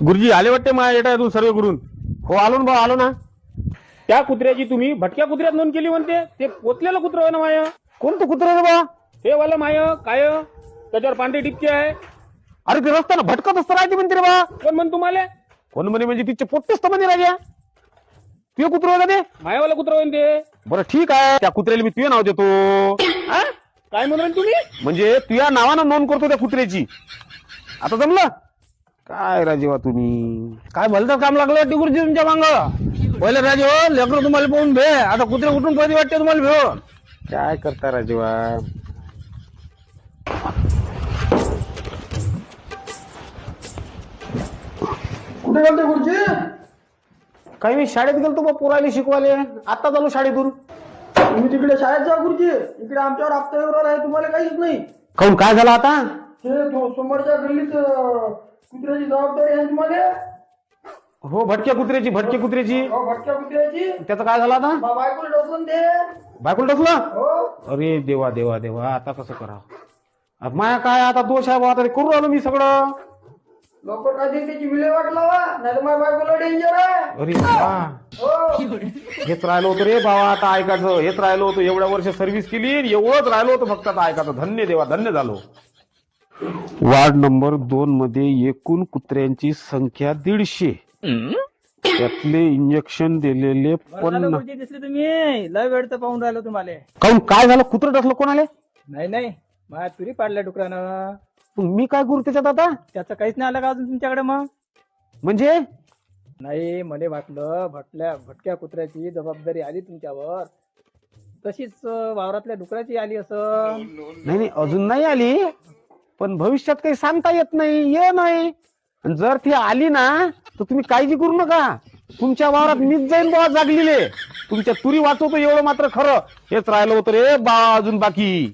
गुरुजी आले वाटते माझ्या येटातून सर्व करून. हो आलो ना भाऊ, आलो ना. त्या कुत्र्याची तुम्ही भटक्या कुत्र्यात नोंद केली म्हणते. ते पोचलेलं कुत्र आहे ना माय. कोणतं कुत्र रे बा? हे वाला माय काय त्याच्यावर पांढरी टिपकी आहे. अरे ते रस्त्यानं भटकत असतं राहते म्हणते रे बा. कोण म्हण तुम्हाला? कोण म्हणे म्हणजे तिचे पोट्टेच तर म्हणे राजा. तुझे कुत्र होतं ते? मायावाला कुत्र होईन ते. बरं ठीक आहे, त्या कुत्र्याला मी तुझे नाव देतो. हा? काय म्हणून तुम्ही? म्हणजे तुझ्या नावानं नोंद करतो त्या कुत्र्याची. आता जमलं काय राजेवा तुम्ही? काय भलतं काम लागलं वाटते गुरुजी तुमच्या मांग. पहिले राजे हो लेकरं तुम्हाला पाहून भे, आता कुत्रे कुठून पहिले वाटते तुम्हाला भेव. काय करता राजेवा? कुठे गेलते गुरुजी? काही मी शाळेत गेलतो बा पोराले शिकवाले. आता चालू शाळेतून. तुम्ही तिकडे शाळेत जा गुरुजी. इकडे आमच्यावर हप्ता येऊन आहे, तुम्हाला काहीच नाही. काऊन काय झालं आता? ते समोरच्या गल्लीत कुत्र्याची जबाबदारी आहे तुम्हाला. हो भटक्या कुत्र्याची, भटकी कुत्र्याची. हो, भटक्या कुत्र्याची. त्याचं काय झालं आता? बायकोला डोसलं ते. बायकोला टसलं? हो. अरे देवा देवा देवा, आता कसं करा? माया काय आता दोष आहे बा, आता ते करू राहिलो मी सगळं. लवकर काय त्याची विल्हेवाट लावा, नाही तर माझ्या बायकोला डेंजर आहे. अरे बा, हो. हेच राहिलो होतं रे बाबा आता ऐकायचं. हेच राहिलो होतं, एवढ्या वर्ष सर्व्हिस केली, एवढंच राहिलो होतं फक्त आता ऐकायचं. धन्य देवा, धन्य झालो. वार्ड नंबर 2 मध्ये एकूण कुत्र्यांची संख्या 150. त्यातले इंजेक्शन दिलेले 50. दिसले तुम्ही लय वेळ तर पाहून राहिलो तुम्हाला. काऊन काय झालं? कुत्रं टसलं कोणाले? नाही माझ्या तुरी पाडल्या डुकरानं. मी काय करू त्याच्यात आता? त्याचं काहीच नाही आलं का अजून तुमच्याकडे? मग म्हणजे नाही, मला वाटलं भटक्या कुत्र्याची जबाबदारी आली तुमच्यावर, तशीच वावरातल्या डुकराची आली असं. नाही अजून नाही आली, पण भविष्यात काही सांगता येत नाही. ये नाही, जर ती आली ना तर तुम्ही काळजी करू नका. तुमच्या वावरात मीच जाईन बाबा जागलेले. तुमच्या तुरी वाचवतो एवढं मात्र खरं. हेच राहिलं होतं रे बा अजून बाकी.